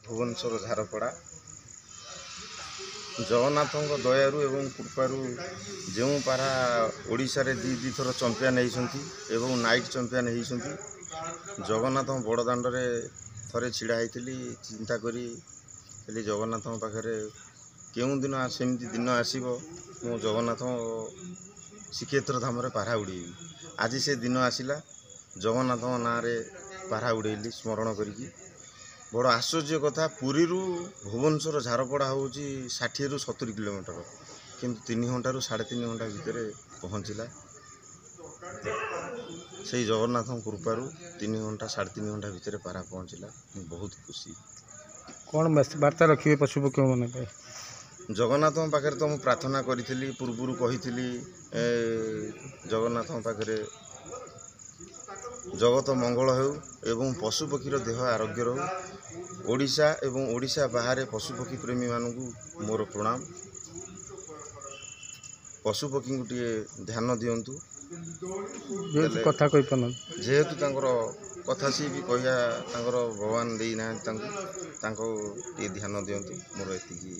भुवनेश्वर झारपड़ा जगन्नाथ दयारू एवं कृपारू जो पारा ओडिशा रे दी थर चंपियन होती नाइट चंपियन होती जगन्नाथ बड़दाण्ड रे थरे छिड़ा होती चिंता करी जगन्नाथ पाखे केउं दिन सेमती दिन आसीबो मु जगन्नाथ श्रीक्षेत्र धाम रे पारा उड़ेबी आज से दिन आसिला जगन्नाथ ना रे पारा उड़ेली स्मरण करी बड़ आश्चर्य कथा पुरी भुवनेश्वर झारपड़ा हूँ 60 ରୁ 70 किलोमीटर किंतु 3 घंटा 3.5 घंटा भितर पहुँचला से जगन्नाथ कृपारू 3 घंटा 3.5 घंटा भितर पारा पहुँचला बहुत खुशी। कौन वार्ता रखिए पशुपक्षी मैंने जगन्नाथ पाखे तो मुझे प्रार्थना करी पूर्वर कही जगन्नाथ पाखे जगत मंगल हो एवं पशुपक्षीर देह आरोग्य रहू ओडिशा एवं ओडिशा बाहर पशुपक्षी प्रेमी मानू मोर प्रणाम पशुपक्षी को टे ध्यान दिंतु कथा कही जेहेतु कथा सी भी कहिया भगवान देना टे ध्यान दिंतु मोर एति।